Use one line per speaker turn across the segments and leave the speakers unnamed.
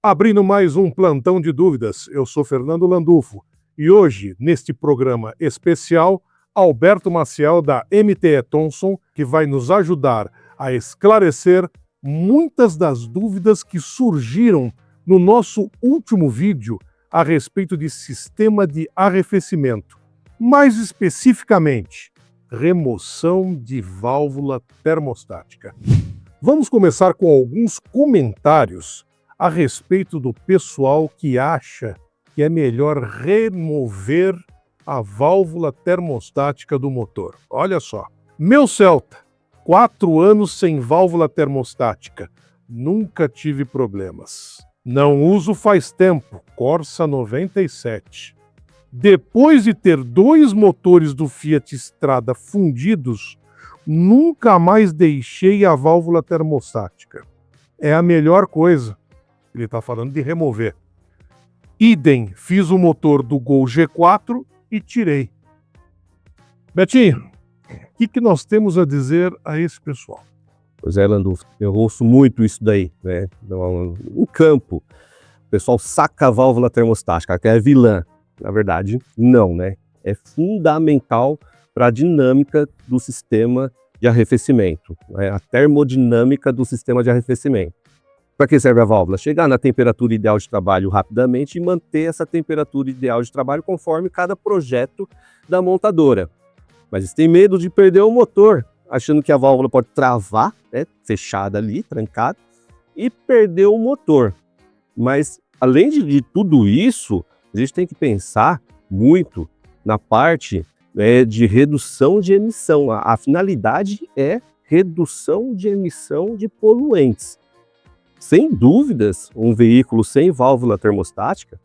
Abrindo mais um plantão de dúvidas, eu sou Fernando Landulfo e hoje, neste programa especial, Alberto Maciel da MTE Thomson, que vai nos ajudar a esclarecer muitas das dúvidas que surgiram no nosso último vídeo a respeito de sistema de arrefecimento. Mais especificamente, remoção de válvula termostática. Vamos começar com alguns comentários a respeito do pessoal que acha que é melhor remover a válvula termostática do motor. Olha só. Meu Celta, 4 anos sem válvula termostática. Nunca tive problemas. Não uso faz tempo. Corsa 97. Depois de ter 2 motores do Fiat Strada fundidos, nunca mais deixei a válvula termostática. É a melhor coisa. Ele está falando de remover. Idem, fiz o motor do Gol G4 e tirei. Betinho, o que nós temos a dizer a esse pessoal?
Pois é, Landulfo, eu ouço muito isso daí, né? No campo, o pessoal saca a válvula termostática, que é vilã. Na verdade, não, né? É fundamental para a dinâmica do sistema de arrefecimento, né? A termodinâmica do sistema de arrefecimento. Para que serve a válvula? Chegar na temperatura ideal de trabalho rapidamente e manter essa temperatura ideal de trabalho conforme cada projeto da montadora. Mas eles têm medo de perder o motor, achando que a válvula pode travar, né, fechada ali, trancada, e perder o motor. Mas, além de tudo isso, a gente tem que pensar muito na parte de redução de emissão. A finalidade é redução de emissão de poluentes. Sem dúvidas, um veículo sem válvula termostática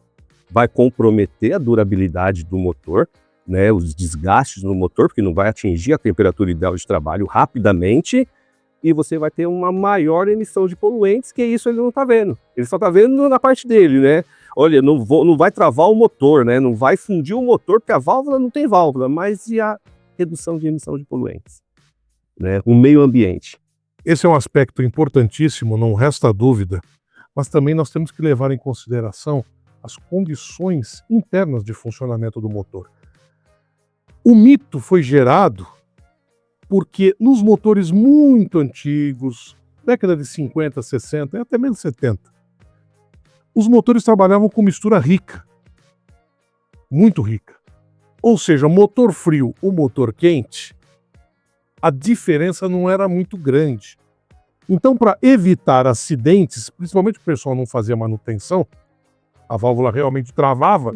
vai comprometer a durabilidade do motor, né, os desgastes no motor, porque não vai atingir a temperatura ideal de trabalho rapidamente, e você vai ter uma maior emissão de poluentes, que isso ele não está vendo. Ele só está vendo na parte dele, né? Olha, não vai travar o motor, né? Não vai fundir o motor, porque a válvula não tem válvula, mas e a redução de emissão de poluentes, né? O meio ambiente.
Esse é um aspecto importantíssimo, não resta dúvida, mas também nós temos que levar em consideração as condições internas de funcionamento do motor. O mito foi gerado porque nos motores muito antigos, década de 50, 60 e até mesmo 70, os motores trabalhavam com mistura rica, muito rica. Ou seja, motor frio ou motor quente, a diferença não era muito grande. Então, para evitar acidentes, principalmente o pessoal não fazia manutenção, a válvula realmente travava,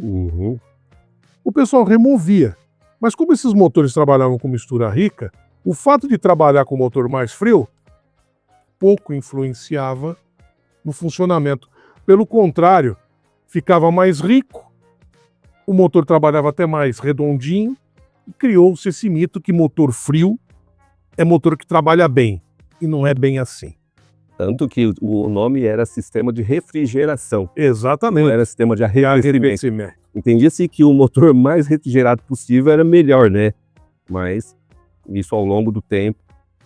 o pessoal removia. Mas como esses motores trabalhavam com mistura rica, o fato de trabalhar com o motor mais frio pouco influenciava no funcionamento. Pelo contrário, ficava mais rico, o motor trabalhava até mais redondinho, e criou-se esse mito que motor frio é motor que trabalha bem, e não é bem assim.
Tanto que o nome era sistema de refrigeração.
Exatamente.
Não era sistema de arrefecimento. Entendia-se que o motor mais refrigerado possível era melhor, né? Mas isso ao longo do tempo,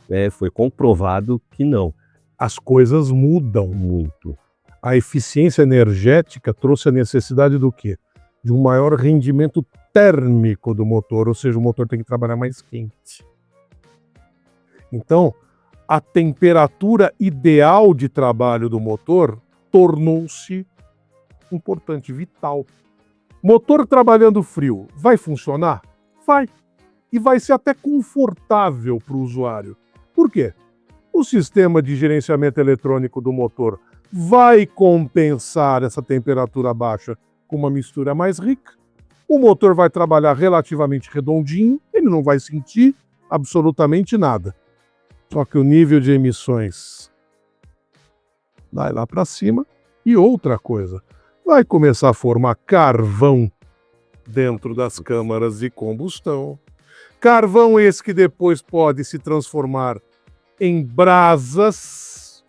né, foi comprovado que não.
As coisas mudam muito. A eficiência energética trouxe a necessidade do quê? De um maior rendimento térmico do motor, ou seja, o motor tem que trabalhar mais quente. Então, a temperatura ideal de trabalho do motor tornou-se importante, vital. Motor trabalhando frio, vai funcionar? Vai. E vai ser até confortável para o usuário. Por quê? O sistema de gerenciamento eletrônico do motor vai compensar essa temperatura baixa com uma mistura mais rica. O motor vai trabalhar relativamente redondinho, ele não vai sentir absolutamente nada. Só que o nível de emissões vai lá para cima. E outra coisa, vai começar a formar carvão dentro das câmaras de combustão. Carvão esse que depois pode se transformar em brasas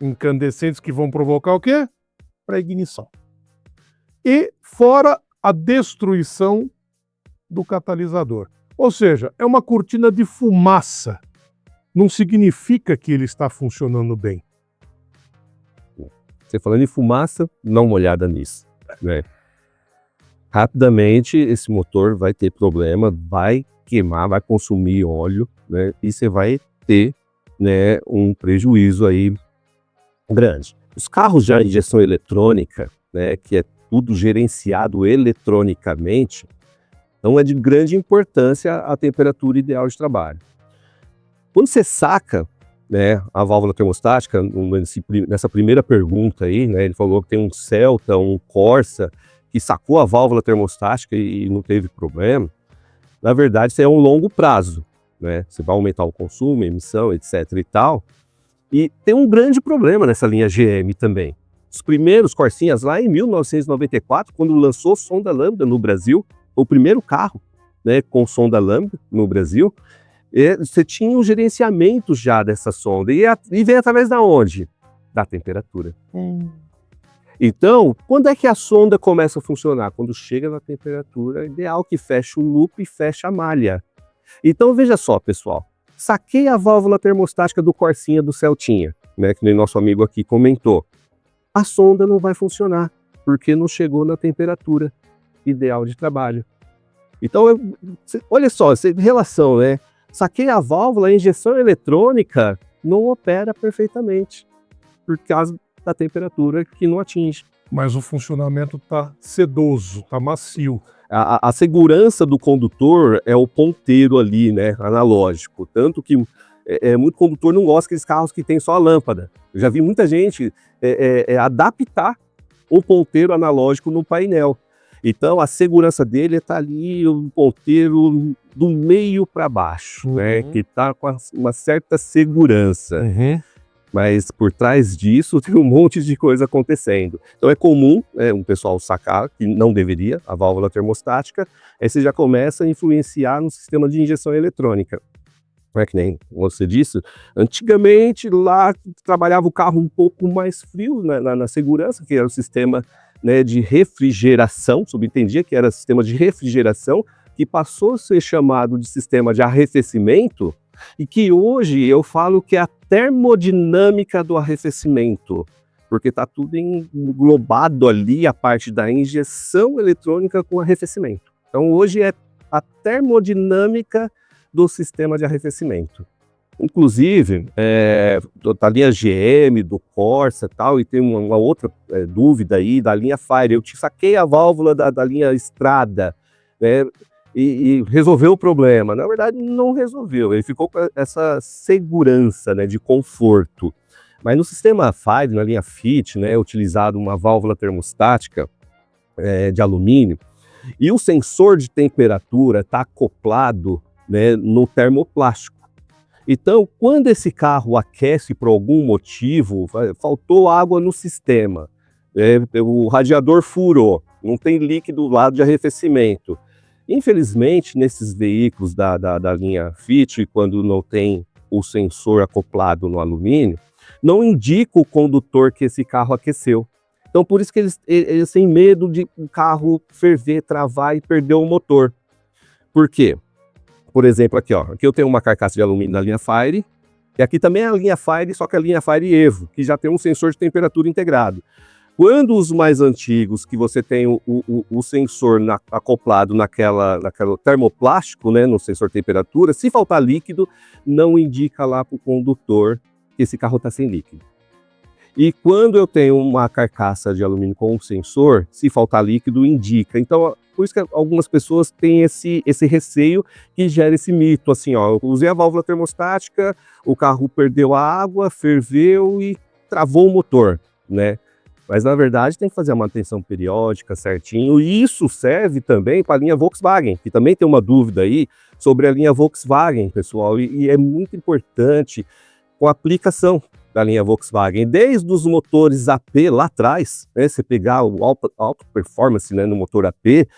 incandescentes que vão provocar o quê? Para ignição. E fora a destruição do catalisador. Ou seja, é uma cortina de fumaça. Não significa que ele está funcionando bem.
Você falando em fumaça, dá uma olhada nisso, né? Rapidamente esse motor vai ter problema, vai queimar, vai consumir óleo, né? E você vai ter, né, um prejuízo aí grande. Os carros de injeção eletrônica, né, que é tudo gerenciado eletronicamente, então é de grande importância a temperatura ideal de trabalho. Quando você saca, né, a válvula termostática, nessa primeira pergunta aí, né, ele falou que tem um Celta, um Corsa, que sacou a válvula termostática e não teve problema. Na verdade, isso é um longo prazo, né? Você vai aumentar o consumo, emissão, etc e tal. E tem um grande problema nessa linha GM também. Os primeiros Corsinhas lá em 1994, quando lançou sonda lambda no Brasil, o primeiro carro, né, com sonda lambda no Brasil, você tinha um gerenciamento já dessa sonda. E vem através da onde? Da temperatura. Então, quando é que a sonda começa a funcionar? Quando chega na temperatura ideal, que fecha o loop e fecha a malha. Então, veja só, pessoal. Saquei a válvula termostática do Corsinha do Celtinha, né, que nem nosso amigo aqui comentou. A sonda não vai funcionar, porque não chegou na temperatura ideal de trabalho. Então, olha só, essa relação, né? Saquei a válvula, a injeção eletrônica não opera perfeitamente, por causa da temperatura que não atinge.
Mas o funcionamento está sedoso, está macio.
A segurança do condutor é o ponteiro ali, né, analógico. Tanto que muito condutor não gosta daqueles carros que tem só a lâmpada. Eu já vi muita gente adaptar o ponteiro analógico no painel. Então a segurança dele está ali, o ponteiro do meio para baixo, né, que está com uma certa segurança. Mas por trás disso tem um monte de coisa acontecendo. Então é comum um pessoal sacar, que não deveria, a válvula termostática, aí você já começa a influenciar no sistema de injeção eletrônica. Não é que nem você disse, antigamente lá trabalhava o carro um pouco mais frio na segurança, que era o sistema, né, de refrigeração, subentendia que era sistema de refrigeração, que passou a ser chamado de sistema de arrefecimento, e que hoje eu falo que é a termodinâmica do arrefecimento, porque está tudo englobado ali, a parte da injeção eletrônica com arrefecimento. Então hoje é a termodinâmica do sistema de arrefecimento. Inclusive, da linha GM, do Corsa e tal, e tem uma outra dúvida aí da linha Fire. Eu te saquei a válvula da linha Estrada, né? E resolveu o problema. Na verdade, não resolveu. Ele ficou com essa segurança, né, de conforto. Mas no sistema Five, na linha Fit, né, é utilizado uma válvula termostática de alumínio, e o sensor de temperatura está acoplado, né, no termoplástico. Então, quando esse carro aquece por algum motivo, faltou água no sistema, o radiador furou, não tem líquido lá de arrefecimento. Infelizmente, nesses veículos da linha Fit, quando não tem o sensor acoplado no alumínio, não indica o condutor que esse carro aqueceu. Então, por isso que eles têm medo de o carro ferver, travar e perder o motor. Por quê? Por exemplo, aqui eu tenho uma carcaça de alumínio da linha Fire, e aqui também é a linha Fire, só que é a linha Fire Evo, que já tem um sensor de temperatura integrado. Quando os mais antigos, que você tem o sensor acoplado naquela termoplástico, né, no sensor de temperatura, se faltar líquido, não indica lá para o condutor que esse carro está sem líquido. E quando eu tenho uma carcaça de alumínio com um sensor, se faltar líquido, indica. Então, por isso que algumas pessoas têm esse receio que gera esse mito, assim, eu usei a válvula termostática, o carro perdeu a água, ferveu e travou o motor, né? Mas, na verdade, tem que fazer a manutenção periódica certinho, e isso serve também para a linha Volkswagen, que também tem uma dúvida aí sobre a linha Volkswagen, pessoal, e é muito importante com a aplicação da linha Volkswagen, desde os motores AP lá atrás, né, você pegar o alto performance, né, no motor AP,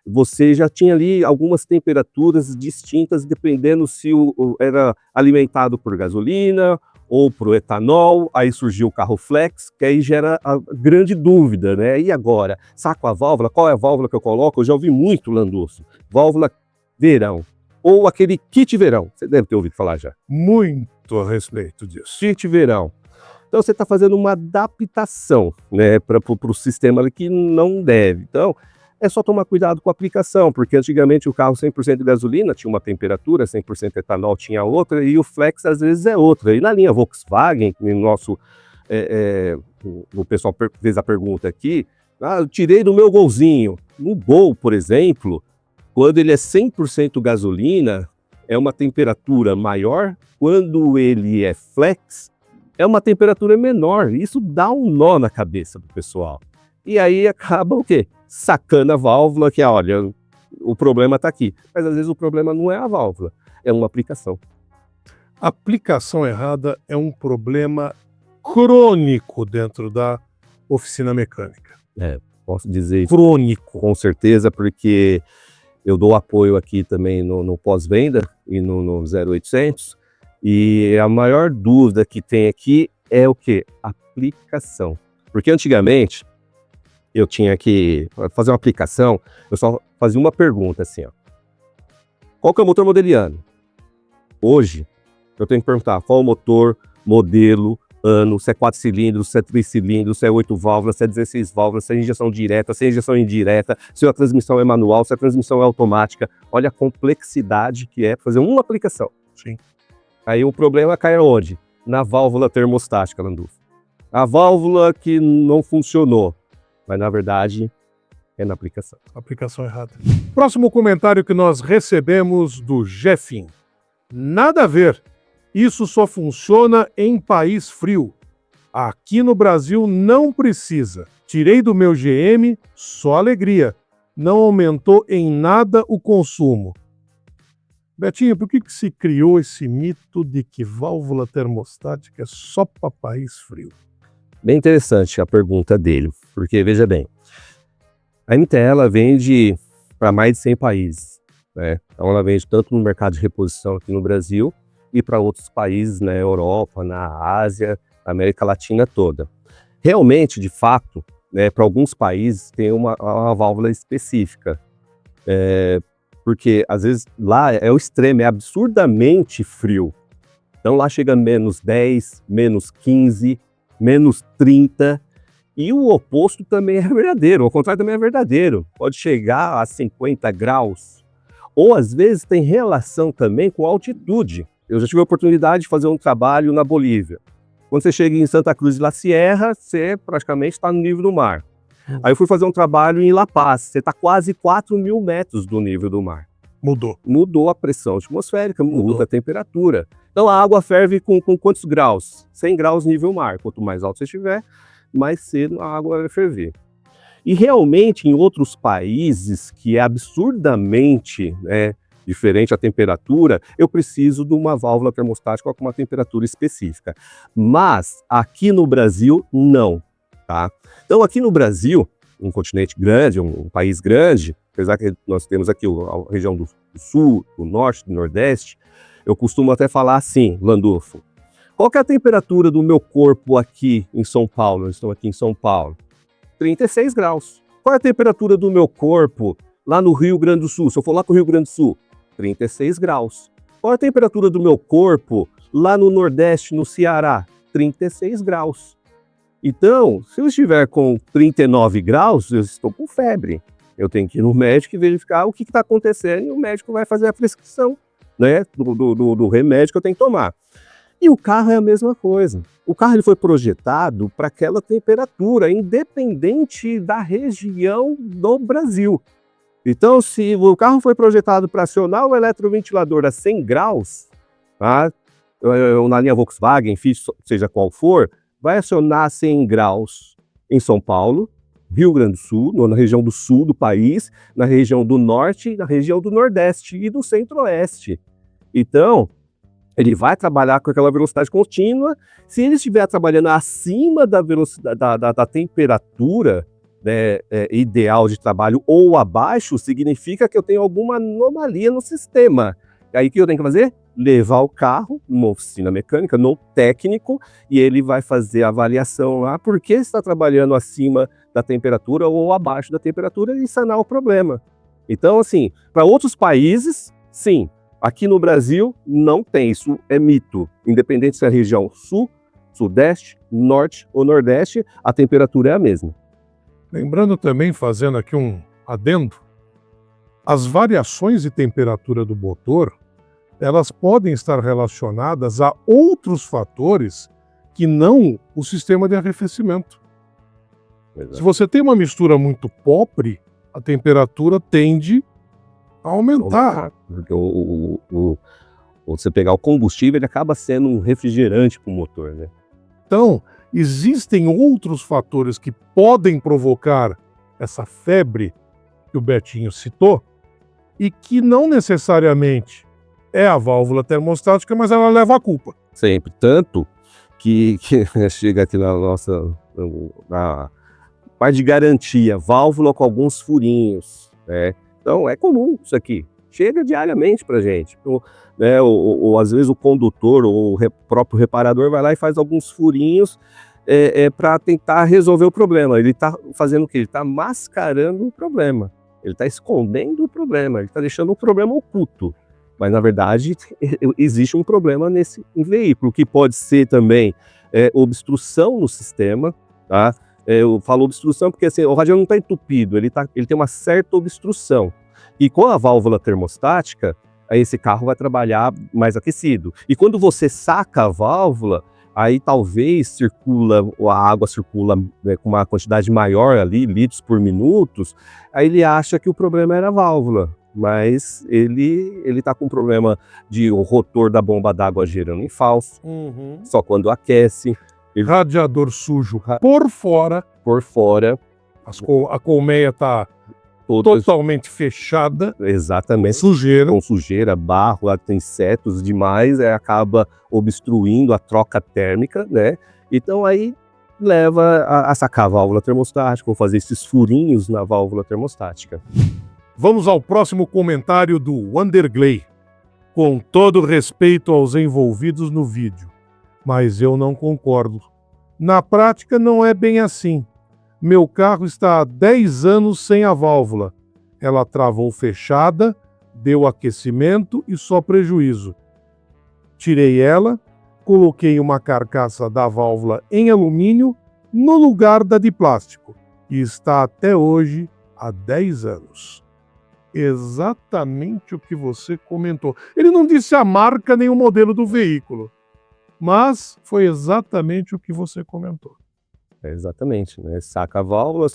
você já tinha ali algumas temperaturas distintas, dependendo se era alimentado por gasolina ou por etanol. Aí surgiu o carro flex, que aí gera a grande dúvida, né? E agora? Saco a válvula? Qual é a válvula que eu coloco? Eu já ouvi muito, Landuccio. Válvula verão. Ou aquele kit verão. Você deve ter ouvido falar já.
Muito a respeito disso.
Kit verão. Então você está fazendo uma adaptação, né, para o sistema que não deve. Então é só tomar cuidado com a aplicação, porque antigamente o carro 100% de gasolina tinha uma temperatura, 100% etanol tinha outra, e o flex às vezes é outra. E na linha Volkswagen, no nosso, o pessoal fez a pergunta aqui, eu tirei do meu Golzinho. No Gol, por exemplo, quando ele é 100% gasolina, é uma temperatura maior, quando ele é flex, é uma temperatura menor. Isso dá um nó na cabeça do pessoal. E aí acaba o quê? Sacando a válvula, que olha, o problema está aqui. Mas às vezes o problema não é a válvula, é uma aplicação.
A aplicação errada é um problema crônico dentro da oficina mecânica.
Posso dizer isso
Crônico.
com certeza, porque eu dou apoio aqui também no pós-venda e no 0800. E a maior dúvida que tem aqui é o quê? Aplicação. Porque antigamente eu tinha que fazer uma aplicação, eu só fazia uma pergunta assim, ó. Qual que é o motor modeliano? Hoje, eu tenho que perguntar qual o motor, modelo, ano, se é 4 cilindros, se é 3 cilindros, se é 8 válvulas, se é 16 válvulas, se é injeção direta, se é injeção indireta, se a transmissão é manual, se a transmissão é automática. Olha a complexidade que é fazer uma aplicação.
Sim.
Aí o problema cai onde? Na válvula termostática, Landulfo. A válvula que não funcionou, mas na verdade é na aplicação.
Aplicação errada. Próximo comentário que nós recebemos do Jeffin. Nada a ver. Isso só funciona em país frio. Aqui no Brasil não precisa. Tirei do meu GM, só alegria. Não aumentou em nada o consumo. Betinho, por que se criou esse mito de que válvula termostática é só para país frio?
Bem interessante a pergunta dele, porque veja bem, a MTE ela vende para mais de 100 países, né? Então ela vende tanto no mercado de reposição aqui no Brasil e para outros países na Europa, na Ásia, na América Latina toda. Realmente, de fato, né, para alguns países tem uma válvula específica, porque às vezes lá é o extremo, é absurdamente frio. Então lá chega a menos 10, menos 15, menos 30, e o oposto também é verdadeiro, o contrário também é verdadeiro. Pode chegar a 50 graus, ou às vezes tem relação também com a altitude. Eu já tive a oportunidade de fazer um trabalho na Bolívia. Quando você chega em Santa Cruz de la Sierra, você praticamente está no nível do mar. Aí eu fui fazer um trabalho em La Paz, você está quase 4.000 metros do nível do mar.
Mudou.
Mudou a pressão atmosférica, muda a temperatura. Então a água ferve com quantos graus? 100 graus nível mar. Quanto mais alto você estiver, mais cedo a água vai ferver. E realmente em outros países que é absurdamente diferente a temperatura, eu preciso de uma válvula termostática com uma temperatura específica. Mas aqui no Brasil, não. Tá? Então aqui no Brasil, um continente grande, um país grande, apesar que nós temos aqui a região do sul, do norte, do nordeste, eu costumo até falar assim, Landulfo, qual que é a temperatura do meu corpo aqui em São Paulo? Eu estou aqui em São Paulo. 36 graus. Qual é a temperatura do meu corpo lá no Rio Grande do Sul? Se eu for lá para o Rio Grande do Sul, 36 graus. Qual é a temperatura do meu corpo lá no Nordeste, no Ceará? 36 graus. Então, se eu estiver com 39 graus, eu estou com febre. Eu tenho que ir no médico e verificar o que está acontecendo e o médico vai fazer a prescrição, né, do remédio que eu tenho que tomar. E o carro é a mesma coisa. O carro ele foi projetado para aquela temperatura, independente da região do Brasil. Então, se o carro foi projetado para acionar o eletroventilador a 100 graus, tá? Na linha Volkswagen, seja qual for, vai acionar 100 graus em São Paulo, Rio Grande do Sul, na região do sul do país, na região do norte, na região do nordeste e do centro-oeste. Então, ele vai trabalhar com aquela velocidade contínua. Se ele estiver trabalhando acima da velocidade da temperatura, né, ideal de trabalho ou abaixo, significa que eu tenho alguma anomalia no sistema. Aí o que eu tenho que fazer? Levar o carro numa oficina mecânica, no técnico, e ele vai fazer a avaliação lá, porque está trabalhando acima da temperatura ou abaixo da temperatura e sanar o problema. Então, assim, para outros países, sim. Aqui no Brasil, não tem. Isso é mito. Independente se é região sul, sudeste, norte ou nordeste, a temperatura é a mesma.
Lembrando também, fazendo aqui um adendo, as variações de temperatura do motor, elas podem estar relacionadas a outros fatores que não o sistema de arrefecimento. Se você tem uma mistura muito pobre, a temperatura tende a aumentar.
Porque você pegar o combustível, ele acaba sendo um refrigerante para o motor, né?
Então, existem outros fatores que podem provocar essa febre que o Betinho citou e que não necessariamente é a válvula termostática, mas ela leva a culpa.
Sempre. Tanto que chega aqui na nossa na parte de garantia, válvula com alguns furinhos, né? Então, é comum isso aqui. Chega diariamente para a gente. Né, ou às vezes o condutor ou o próprio reparador vai lá e faz alguns furinhos para tentar resolver o problema. Ele está fazendo o quê? Ele está mascarando o problema. Ele está escondendo o problema. Ele está deixando o problema oculto. Mas, na verdade, existe um problema nesse veículo, que pode ser também obstrução no sistema, tá? Eu falo obstrução porque assim, o radiador não está entupido, ele tem uma certa obstrução. E com a válvula termostática, aí esse carro vai trabalhar mais aquecido. E quando você saca a válvula, aí talvez a água circula com uma quantidade maior ali, litros por minuto, aí ele acha que o problema era a válvula. Mas ele está com um problema de o rotor da bomba d'água girando em falso, só quando aquece.
Radiador sujo por fora. A colmeia está totalmente fechada.
Exatamente.
Sujeira.
Com sujeira, barro, insetos demais, acaba obstruindo a troca térmica, né? Então aí leva a sacar a válvula termostática ou fazer esses furinhos na válvula termostática.
Vamos ao próximo comentário do Wandergley. Com todo respeito aos envolvidos no vídeo, mas eu não concordo. Na prática não é bem assim. Meu carro está há 10 anos sem a válvula. Ela travou fechada, deu aquecimento e só prejuízo. Tirei ela, coloquei uma carcaça da válvula em alumínio no lugar da de plástico e está até hoje há 10 anos. Exatamente o que você comentou. Ele não disse a marca nem o modelo do veículo, mas foi exatamente o que você comentou.
Exatamente, né? Saca a válvula,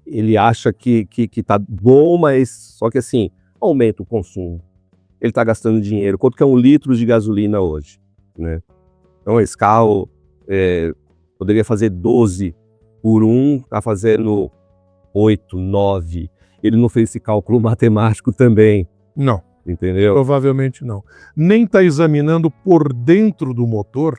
ele acha que tá bom, mas só que assim, aumenta o consumo. Ele tá gastando dinheiro. Quanto que é 1 litro de gasolina hoje, né? Então esse carro poderia fazer 12 por 1, tá fazendo 8, 9. Ele não fez esse cálculo matemático também.
Não.
Entendeu?
Provavelmente não. Nem está examinando por dentro do motor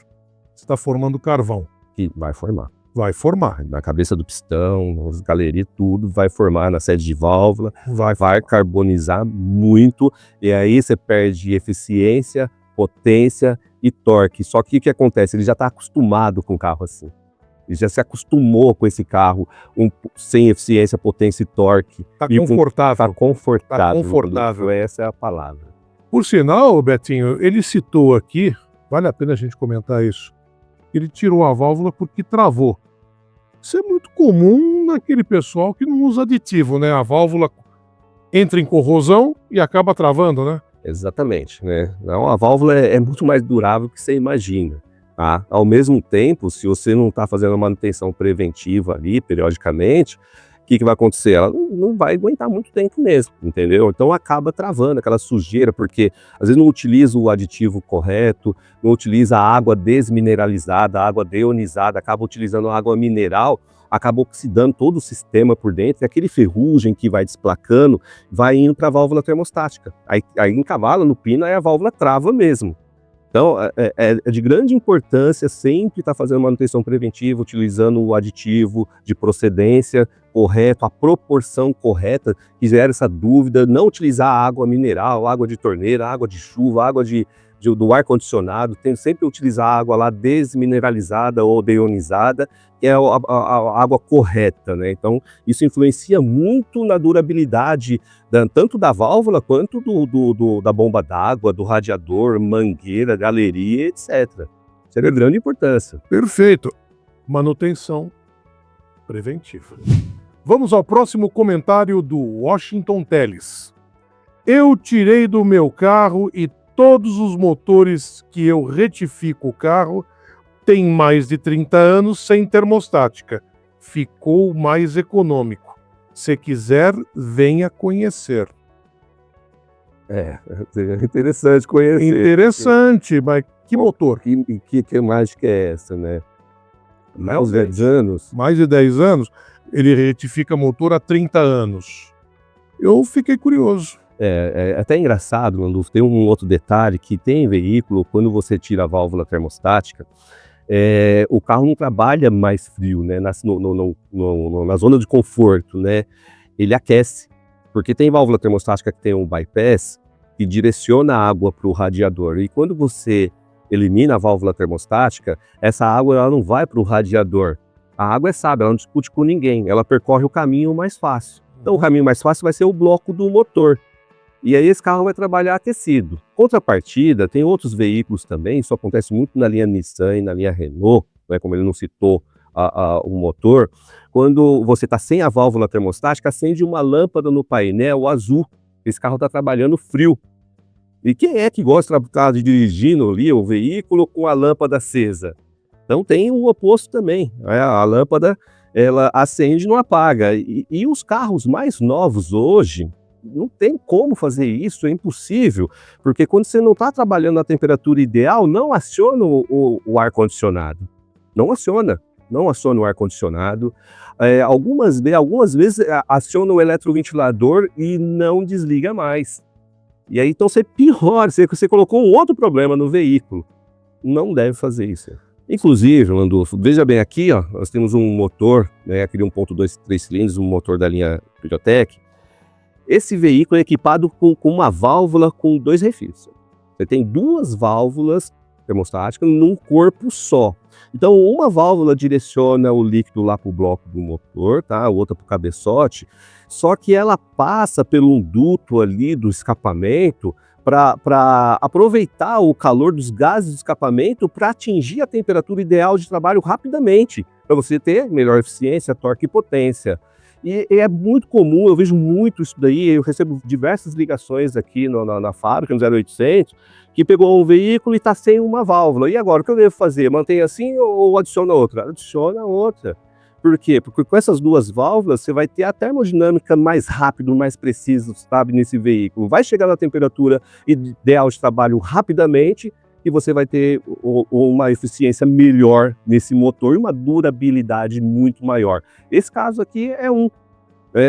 se está formando carvão.
Que vai formar.
Vai formar.
Na cabeça do pistão, nas galerias, tudo vai formar na sede de válvula. Vai carbonizar muito. E aí você perde eficiência, potência e torque. Só que o que acontece? Ele já está acostumado com o carro assim. Ele já se acostumou com esse carro sem eficiência, potência e torque.
Está confortável.
Está confortável.
Tá confortável.
Essa é a palavra.
Por sinal, Betinho, ele citou aqui, vale a pena a gente comentar isso, ele tirou a válvula porque travou. Isso é muito comum naquele pessoal que não usa aditivo, né? A válvula entra em corrosão e acaba travando, né?
Exatamente, né? Então, a válvula é muito mais durável do que você imagina. Tá? Ao mesmo tempo, se você não está fazendo a manutenção preventiva ali, periodicamente, o que vai acontecer? Ela não vai aguentar muito tempo mesmo, entendeu? Então acaba travando aquela sujeira, porque às vezes não utiliza o aditivo correto, não utiliza a água desmineralizada, a água deionizada, acaba utilizando a água mineral, acaba oxidando todo o sistema por dentro, e aquele ferrugem que vai desplacando, vai indo para a válvula termostática. Aí encavalo no pino, aí a válvula trava mesmo. Então, é de grande importância sempre estar fazendo manutenção preventiva, utilizando o aditivo de procedência correto, a proporção correta, que gera essa dúvida, não utilizar água mineral, água de torneira, água de chuva, água do ar-condicionado, tem sempre utilizar água lá desmineralizada ou deionizada, que é a água correta, né? Então, isso influencia muito na durabilidade tanto da válvula quanto da bomba d'água, do radiador, mangueira, galeria, etc. Isso é de grande importância.
Perfeito. manutenção preventiva. Vamos ao próximo comentário do Washington Teles. Eu tirei do meu carro e todos os motores que eu retifico o carro têm mais de 30 anos sem termostática. Ficou mais econômico. Se quiser, venha conhecer.
É interessante conhecer.
Interessante, mas que motor?
Que mágica é essa, né? Mais de 10 anos?
Mais de 10 anos, ele retifica motor há 30 anos. Eu fiquei curioso.
É até engraçado, Landulfo, tem um outro detalhe, que tem veículo, quando você tira a válvula termostática, o carro não trabalha mais frio, né? Na zona de conforto, né? Ele aquece, porque tem válvula termostática que tem um bypass que direciona a água para o radiador, e quando você elimina a válvula termostática, essa água ela não vai para o radiador. A água é sábia, ela não discute com ninguém, ela percorre o caminho mais fácil. Então o caminho mais fácil vai ser o bloco do motor. E aí esse carro vai trabalhar aquecido. Contrapartida, tem outros veículos também, isso acontece muito na linha Nissan e na linha Renault, né, como ele não citou o motor. Quando você está sem a válvula termostática, acende uma lâmpada no painel azul. Esse carro está trabalhando frio. E quem é que gosta de estar dirigindo ali o veículo com a lâmpada acesa? Então tem o oposto também. A lâmpada ela acende e não apaga. E os carros mais novos hoje, não tem como fazer isso, é impossível, porque quando você não está trabalhando na temperatura ideal, não aciona o ar-condicionado. Não aciona o ar-condicionado. Algumas vezes aciona o eletroventilador e não desliga mais. E aí então você piora, você colocou um outro problema no veículo. Não deve fazer isso. Inclusive, Landulfo, veja bem aqui, ó, nós temos um motor, né, aquele 1.2 3 cilindros, um motor da linha Pidotec. Esse veículo é equipado com uma válvula com 2 refis. Você tem 2 válvulas termostáticas num corpo só. Então, uma válvula direciona o líquido lá para o bloco do motor, tá? A outra para o cabeçote. Só que ela passa pelo um duto ali do escapamento para aproveitar o calor dos gases do escapamento para atingir a temperatura ideal de trabalho rapidamente, para você ter melhor eficiência, torque e potência. E é muito comum, eu vejo muito isso daí, eu recebo diversas ligações aqui na fábrica, no 0800, que pegou um veículo e está sem uma válvula. E agora, o que eu devo fazer? Mantém assim ou adiciona outra? Adiciona outra. Por quê? Porque com essas 2 válvulas, você vai ter a termodinâmica mais rápido, mais preciso, sabe, nesse veículo. Vai chegar na temperatura ideal de trabalho rapidamente, e você vai ter uma eficiência melhor nesse motor e uma durabilidade muito maior. Esse caso aqui é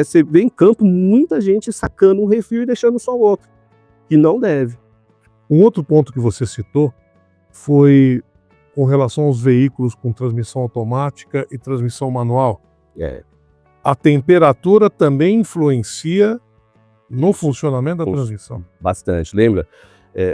você vê em campo muita gente sacando um refil e deixando só o outro, que não deve.
Um outro ponto que você citou foi com relação aos veículos com transmissão automática e transmissão manual. A temperatura também influencia no funcionamento da transmissão.
Bastante, lembra?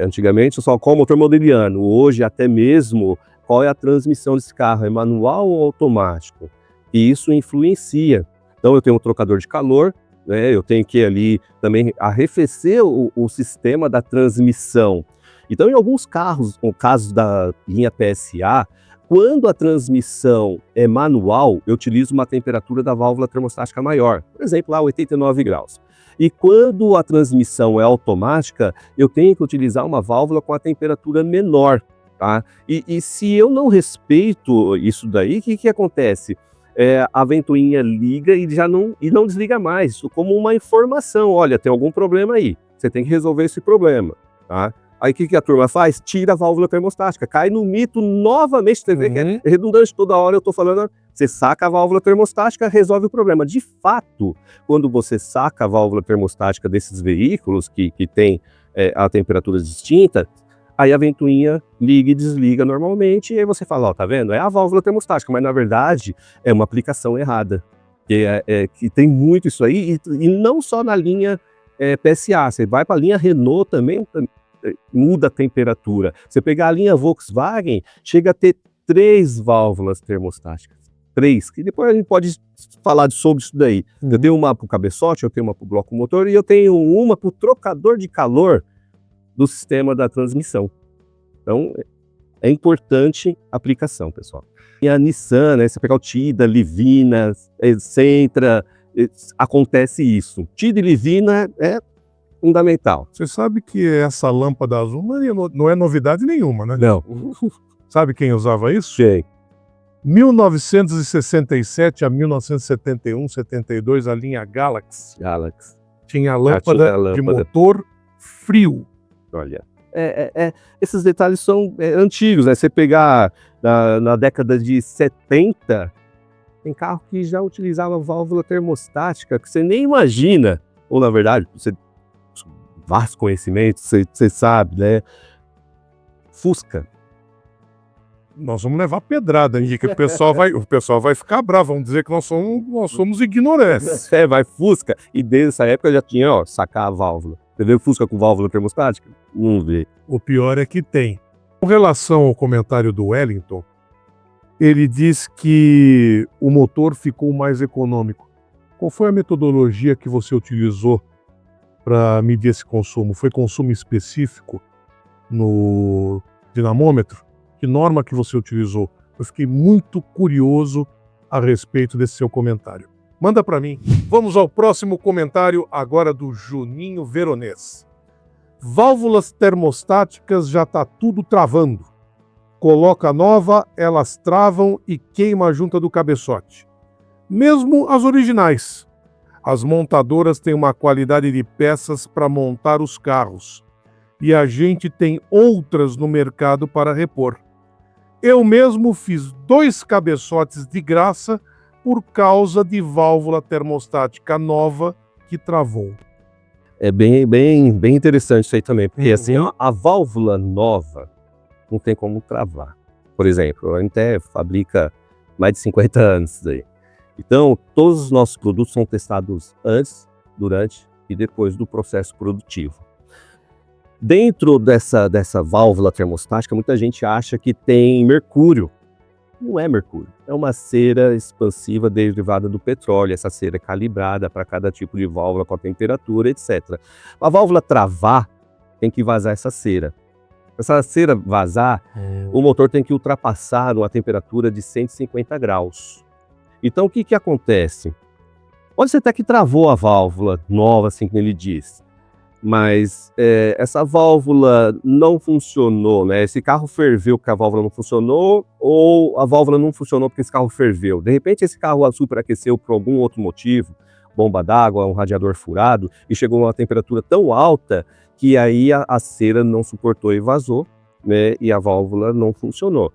Antigamente só qual motor modeliano, hoje até mesmo qual é a transmissão desse carro, é manual ou automático? E isso influencia. Então eu tenho um trocador de calor, né, eu tenho que ali também arrefecer o sistema da transmissão. Então em alguns carros, no caso da linha PSA, quando a transmissão é manual, eu utilizo uma temperatura da válvula termostática maior, por exemplo lá 89 graus. E quando a transmissão é automática, eu tenho que utilizar uma válvula com a temperatura menor, tá? E se eu não respeito isso daí, o que acontece? A ventoinha liga e não desliga mais, isso como uma informação. Olha, tem algum problema aí, você tem que resolver esse problema, tá? Aí o que a turma faz? Tira a válvula termostática, cai no mito novamente, você vê que é redundante, toda hora eu estou falando, você saca a válvula termostática, resolve o problema. De fato, quando você saca a válvula termostática desses veículos que tem a temperatura distinta, aí a ventoinha liga e desliga normalmente, e aí você fala, ó, tá vendo? É a válvula termostática, mas na verdade é uma aplicação errada. Que tem muito isso aí, e não só na linha PSA, você vai para a linha Renault também, muda a temperatura. Você pegar a linha Volkswagen, chega a ter 3 válvulas termostáticas. 3, que depois a gente pode falar sobre isso daí. Eu tenho uma para o cabeçote, eu tenho uma para o bloco motor e eu tenho uma para o trocador de calor do sistema da transmissão. Então, é importante a aplicação, pessoal. E a Nissan, né? Você pegar o Tida, Livina, Sentra, acontece isso. Tida e Livina é fundamental.
Você sabe que essa lâmpada azul não é novidade nenhuma, né?
Não.
Sabe quem usava isso?
Sei.
1967 a 1971, 72, a linha Galaxy
Galaxy.
tinha a lâmpada de motor frio.
Olha, esses detalhes são antigos, né? Você pegar na década de 70, tem carro que já utilizava válvula termostática, que você nem imagina. Ou, na verdade, você vasto conhecimento, você sabe, né? Fusca.
Nós vamos levar pedrada, Henrique, o pessoal vai ficar bravo, vamos dizer que nós somos ignorantes.
Vai Fusca, e desde essa época já tinha, sacar a válvula. Você vê Fusca com válvula termostática? Não vê.
O pior é que tem. Com relação ao comentário do Wellington, ele diz que o motor ficou mais econômico. Qual foi a metodologia que você utilizou para medir esse consumo? Foi consumo específico no dinamômetro? Que norma que você utilizou? Eu fiquei muito curioso a respeito desse seu comentário. Manda para mim. Vamos ao próximo comentário agora do Juninho Veronês. Válvulas termostáticas já tá tudo travando. Coloca nova, elas travam e queima a junta do cabeçote. Mesmo as originais. As montadoras têm uma qualidade de peças para montar os carros. E a gente tem outras no mercado para repor. Eu mesmo fiz 2 cabeçotes de graça por causa de válvula termostática nova que travou.
É bem interessante isso aí também, porque assim, a válvula nova não tem como travar. Por exemplo, a Intel fabrica mais de 50 anos isso daí. Então, todos os nossos produtos são testados antes, durante e depois do processo produtivo. Dentro dessa válvula termostática, muita gente acha que tem mercúrio. Não é mercúrio, é uma cera expansiva derivada do petróleo. Essa cera é calibrada para cada tipo de válvula, com a temperatura, etc. A válvula travar, tem que vazar essa cera. Essa cera vazar, o motor tem que ultrapassar uma temperatura de 150 graus. Então, o que acontece? Pode ser até que travou a válvula nova, assim como ele diz. Mas essa válvula não funcionou, né? Esse carro ferveu porque a válvula não funcionou, ou a válvula não funcionou porque esse carro ferveu. De repente esse carro superaqueceu por algum outro motivo, bomba d'água, um radiador furado, e chegou a uma temperatura tão alta que aí a cera não suportou e vazou, né? E a válvula não funcionou.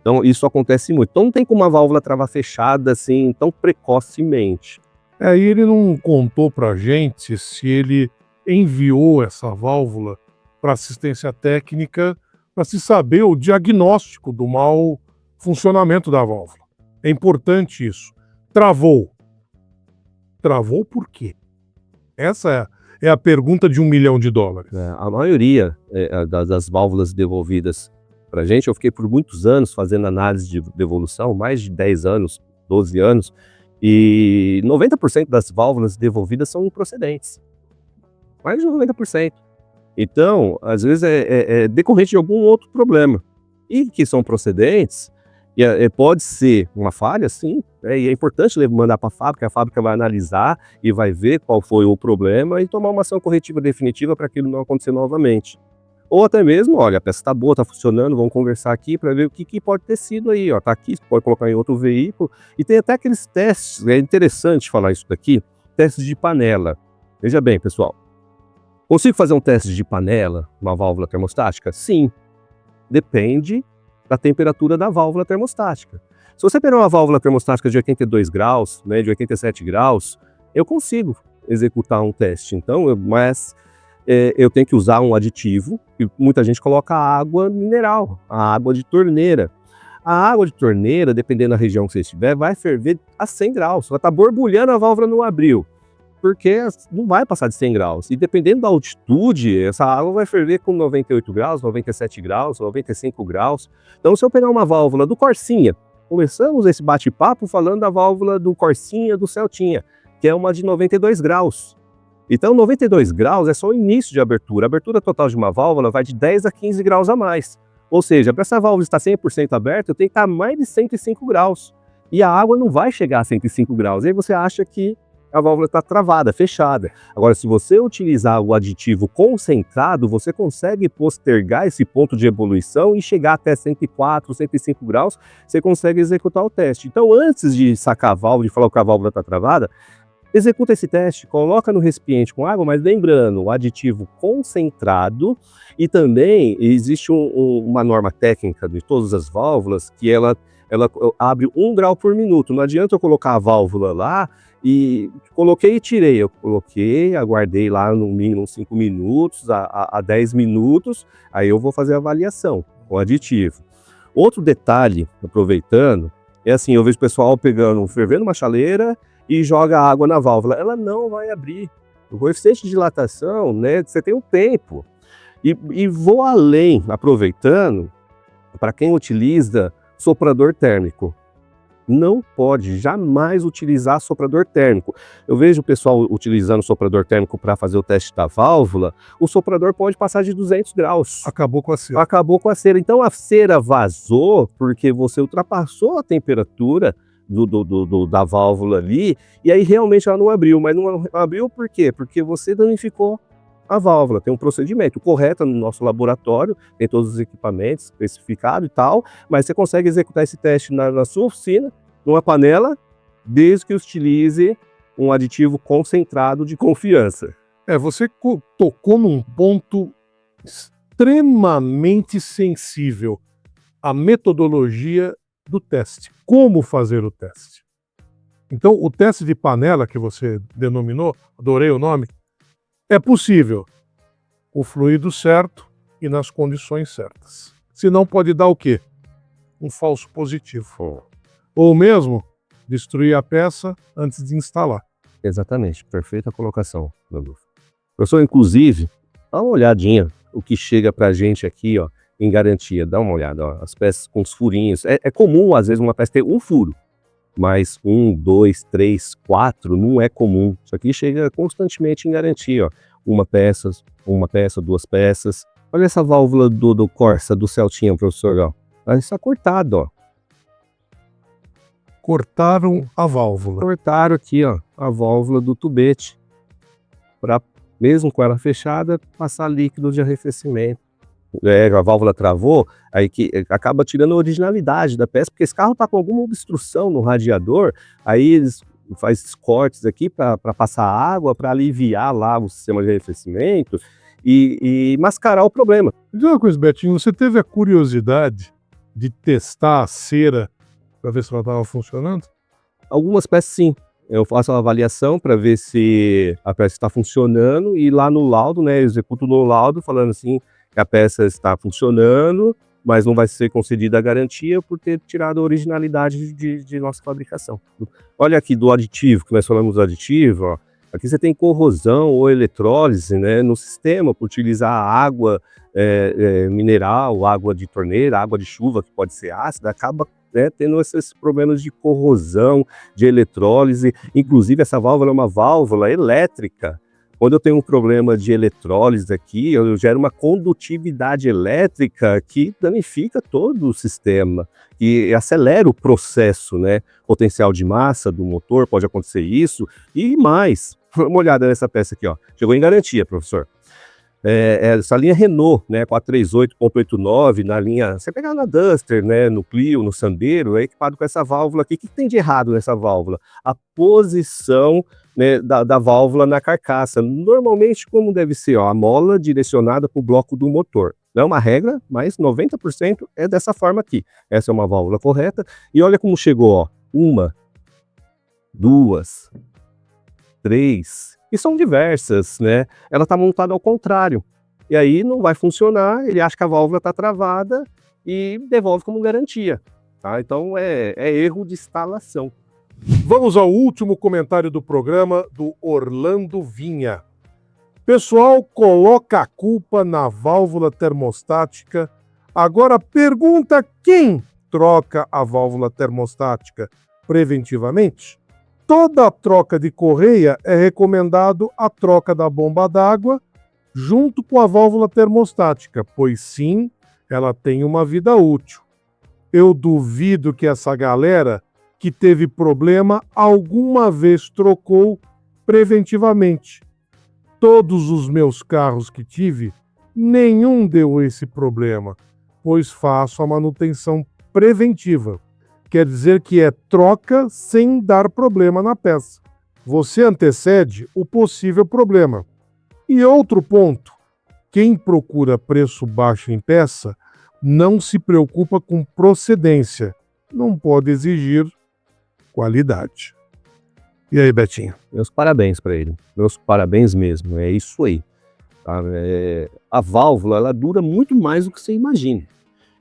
Então isso acontece muito. Então não tem como a válvula travar fechada assim tão precocemente.
E ele não contou pra gente se ele enviou essa válvula para assistência técnica para se saber o diagnóstico do mau funcionamento da válvula. É importante isso. Travou. Travou por quê? Essa é a pergunta de $1 milhão.
A maioria das válvulas devolvidas para a gente, eu fiquei por muitos anos fazendo análise de devolução, mais de 10 anos, 12 anos, e 90% das válvulas devolvidas são improcedentes. Mais de 90%. Então, às vezes é decorrente de algum outro problema. E que são procedentes, pode ser uma falha, sim, e é importante mandar para a fábrica vai analisar e vai ver qual foi o problema e tomar uma ação corretiva definitiva para aquilo não acontecer novamente. Ou até mesmo, olha, a peça está boa, está funcionando, vamos conversar aqui para ver o que pode ter sido aí, ó, tá aqui, você pode colocar em outro veículo. E tem até aqueles testes, é interessante falar isso daqui, testes de panela. Veja bem, pessoal. Consigo fazer um teste de panela, uma válvula termostática? Sim. Depende da temperatura da válvula termostática. Se você pegar uma válvula termostática de 82 graus, né, de 87 graus, eu consigo executar um teste. Então, mas eu tenho que usar um aditivo, e muita gente coloca água mineral, a água de torneira. A água de torneira, dependendo da região que você estiver, vai ferver a 100 graus. Vai estar borbulhando, a válvula não abriu. Porque não vai passar de 100 graus. E dependendo da altitude, essa água vai ferver com 98 graus, 97 graus, 95 graus. Então, se eu pegar uma válvula do Corsinha, começamos esse bate-papo falando da válvula do Corsinha, do Celtinha, que é uma de 92 graus. Então, 92 graus é só o início de abertura. A abertura total de uma válvula vai de 10 a 15 graus a mais. Ou seja, para essa válvula estar 100% aberta, eu tenho que estar a mais de 105 graus. E a água não vai chegar a 105 graus. Aí você acha que a válvula está travada, fechada. Agora, se você utilizar o aditivo concentrado, você consegue postergar esse ponto de ebulição e chegar até 104, 105 graus, você consegue executar o teste. Então, antes de sacar a válvula e falar que a válvula está travada, executa esse teste, coloca no recipiente com água, mas lembrando, o aditivo concentrado, e também existe uma norma técnica de todas as válvulas que ela abre 1 grau por minuto. Não adianta eu colocar a válvula lá e coloquei e tirei. Eu coloquei, aguardei lá no mínimo 5 minutos a 10 minutos, aí eu vou fazer a avaliação com o aditivo. Outro detalhe, aproveitando, é assim, eu vejo o pessoal fervendo uma chaleira e joga água na válvula. Ela não vai abrir. O coeficiente de dilatação, né, você tem um tempo. E vou além, aproveitando, para quem utiliza soprador térmico. Não pode jamais utilizar soprador térmico. Eu vejo o pessoal utilizando soprador térmico para fazer o teste da válvula, o soprador pode passar de 200 graus.
Acabou com a cera.
Acabou com a cera. Então a cera vazou porque você ultrapassou a temperatura da válvula ali, e aí realmente ela não abriu. Mas não abriu por quê? Porque você danificou a válvula. Tem um procedimento correto no nosso laboratório, tem todos os equipamentos especificados e tal, mas você consegue executar esse teste na sua oficina, numa panela, desde que utilize um aditivo concentrado de confiança.
Você tocou num ponto extremamente sensível, a metodologia do teste. Como fazer o teste? Então, o teste de panela que você denominou, adorei o nome, é possível o fluido certo e nas condições certas. Senão pode dar o quê? Um falso positivo. Ou mesmo destruir a peça antes de instalar.
Exatamente, perfeita colocação, Landulfo. Professor, inclusive, dá uma olhadinha o que chega pra gente aqui, ó, em garantia. Dá uma olhada, ó, as peças com os furinhos. É comum, às vezes, uma peça ter um furo, mas 1, 2, 3, 4 não é comum. Isso aqui chega constantemente em garantia, ó. Uma peça, 2 peças. Olha essa válvula do Corsa, do Celtinha, professor, ó. Ela está cortada, ó.
Cortaram a válvula.
Cortaram aqui, ó, a válvula do tubete, para, mesmo com ela fechada, passar líquido de arrefecimento. A válvula travou, aí que acaba tirando a originalidade da peça, porque esse carro está com alguma obstrução no radiador, aí eles fazem cortes aqui para passar água, para aliviar lá o sistema de arrefecimento e mascarar o problema.
Diz uma coisa, Betinho, você teve a curiosidade de testar a cera para ver se ela estava funcionando?
Algumas peças sim. Eu faço uma avaliação para ver se a peça está funcionando e lá no laudo, né, eu executo no laudo falando assim que a peça está funcionando, mas não vai ser concedida a garantia por ter tirado a originalidade de nossa fabricação. Olha aqui do aditivo, que nós falamos do aditivo, ó. Aqui você tem corrosão ou eletrólise, né, no sistema, por utilizar água mineral, água de torneira, água de chuva, que pode ser ácida, acaba, né, tendo esses problemas de corrosão, de eletrólise. Inclusive, essa válvula é uma válvula elétrica. Quando eu tenho um problema de eletrólise aqui, eu gero uma condutividade elétrica que danifica todo o sistema e acelera o processo, né? Potencial de massa do motor, pode acontecer isso e mais. Dá uma olhada nessa peça aqui, ó. Chegou em garantia, professor. Essa linha Renault, né, 438.89, na linha, você pegar na Duster, né, no Clio, no Sandero, é equipado com essa válvula aqui. O que tem de errado nessa válvula? A posição, né, da válvula na carcaça. Normalmente, como deve ser, ó, a mola direcionada para o bloco do motor. Não é uma regra, mas 90% é dessa forma aqui. Essa é uma válvula correta. E olha como chegou, ó. 1, 2, 3... E são diversas, né? Ela está montada ao contrário. E aí não vai funcionar, ele acha que a válvula está travada e devolve como garantia. Tá? Então é erro de instalação.
Vamos ao último comentário do programa, do Orlando Vinha. Pessoal coloca a culpa na válvula termostática. Agora pergunta quem troca a válvula termostática preventivamente? Toda troca de correia é recomendado a troca da bomba d'água junto com a válvula termostática, pois sim, ela tem uma vida útil. Eu duvido que essa galera que teve problema alguma vez trocou preventivamente. Todos os meus carros que tive, nenhum deu esse problema, pois faço a manutenção preventiva. Quer dizer que é troca sem dar problema na peça. Você antecede o possível problema. E outro ponto, quem procura preço baixo em peça não se preocupa com procedência, não pode exigir qualidade. E aí, Betinho?
Meus parabéns para ele, meus parabéns mesmo, é isso aí. Tá? A válvula, ela dura muito mais do que você imagina.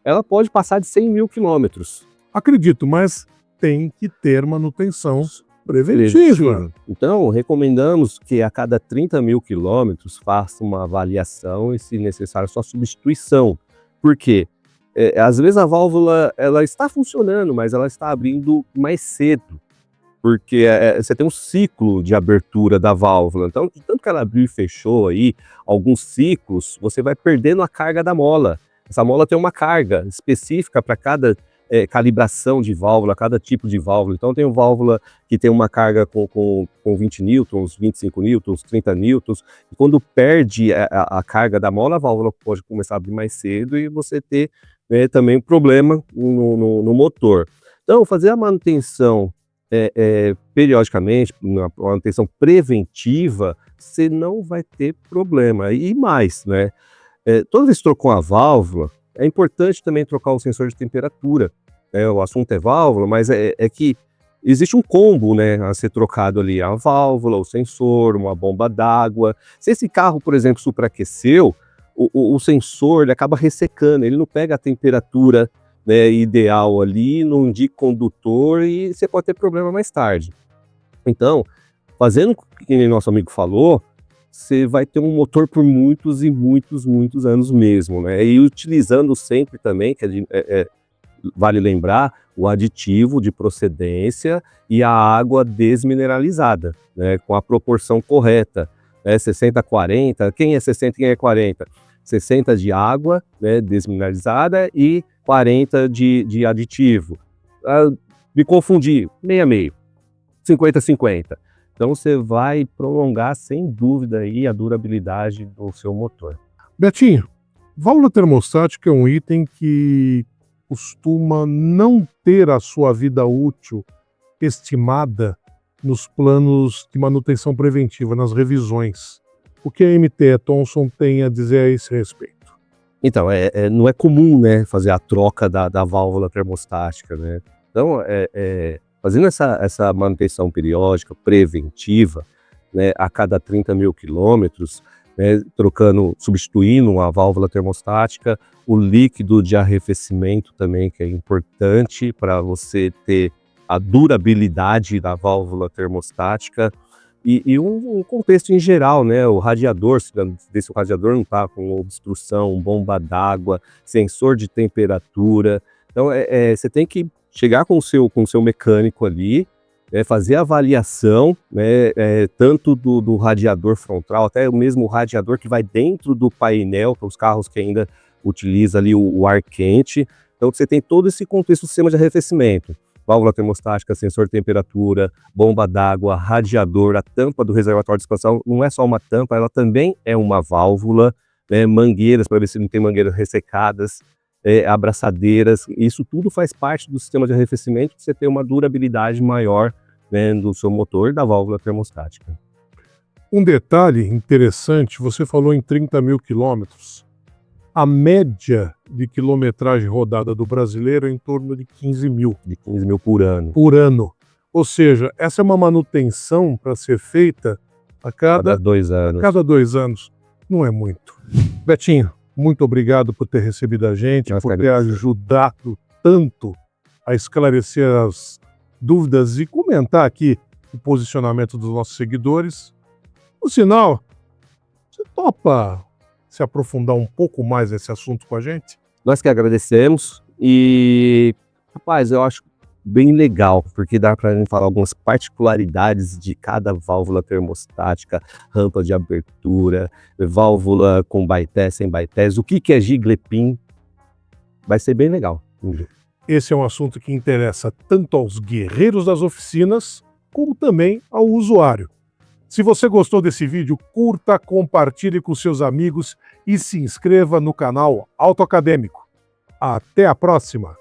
Ela pode passar de 100 mil quilômetros.
Acredito, mas tem que ter manutenção preventiva.
Então, recomendamos que a cada 30 mil quilômetros faça uma avaliação e, se necessário, sua substituição. Por quê? Às vezes a válvula ela está funcionando, mas ela está abrindo mais cedo. Porque você tem um ciclo de abertura da válvula. Então, de tanto que ela abriu e fechou aí, alguns ciclos, você vai perdendo a carga da mola. Essa mola tem uma carga específica para cada calibração de válvula, cada tipo de válvula. Então tem uma válvula que tem uma carga com 20 newtons, 25 newtons, 30 newtons, e quando perde a carga da mola, a válvula pode começar a abrir mais cedo e você ter também um problema no motor. Então fazer a manutenção periodicamente, uma manutenção preventiva, você não vai ter problema. E mais, né? Toda vez que trocou a válvula, é importante também trocar o sensor de temperatura. O assunto é válvula, mas é que existe um combo, né, a ser trocado ali. A válvula, o sensor, uma bomba d'água. Se esse carro, por exemplo, superaqueceu, o sensor ele acaba ressecando, ele não pega a temperatura, né, ideal ali, não indica condutor e você pode ter problema mais tarde. Então, fazendo o que nosso amigo falou, você vai ter um motor por muitos e muitos anos mesmo, né? E utilizando sempre também, vale lembrar, o aditivo de procedência e a água desmineralizada, né? Com a proporção correta, né? 60-40, quem é 60 e quem é 40? 60 de água, né, desmineralizada e 40 de aditivo. Me confundi, meio a meio, 50-50. Então você vai prolongar sem dúvida aí a durabilidade do seu motor.
Betinho, válvula termostática é um item que costuma não ter a sua vida útil estimada nos planos de manutenção preventiva, nas revisões. O que a MTE Thomson tem a dizer a esse respeito?
Então, não é comum, né, fazer a troca da válvula termostática, né? Então, fazendo essa manutenção periódica, preventiva, né, a cada 30 mil quilômetros, né, substituindo a válvula termostática, o líquido de arrefecimento também, que é importante para você ter a durabilidade da válvula termostática, e um contexto em geral, né, o radiador, se o radiador não está com obstrução, bomba d'água, sensor de temperatura. Então, você tem que chegar com o seu mecânico ali, fazer a avaliação, né, tanto do radiador frontal, até mesmo o radiador que vai dentro do painel, para os carros que ainda utilizam ali o ar quente. Então você tem todo esse contexto do sistema de arrefecimento. Válvula termostática, sensor de temperatura, bomba d'água, radiador, a tampa do reservatório de expansão, não é só uma tampa, ela também é uma válvula, né, mangueiras, para ver se não tem mangueiras ressecadas, abraçadeiras, isso tudo faz parte do sistema de arrefecimento para você ter uma durabilidade maior, né, do seu motor e da válvula termostática.
Um detalhe interessante, você falou em 30 mil quilômetros. A média de quilometragem rodada do brasileiro é em torno de 15 mil.
De 15 mil por ano.
Por ano. Ou seja, essa é uma manutenção para ser feita a cada
2 anos.
A cada 2 anos. Não é muito. Betinho, muito obrigado por ter recebido a gente, por ter ajudado tanto a esclarecer as dúvidas e comentar aqui o posicionamento dos nossos seguidores. No sinal, você topa se aprofundar um pouco mais nesse assunto com a gente?
Nós que agradecemos e, rapaz, eu acho bem legal, porque dá para a gente falar algumas particularidades de cada válvula termostática, rampa de abertura, válvula com bypass, sem bypass, o que é Giglepin, vai ser bem legal.
Esse é um assunto que interessa tanto aos guerreiros das oficinas, como também ao usuário. Se você gostou desse vídeo, curta, compartilhe com seus amigos e se inscreva no canal Autoacadêmico. Até a próxima!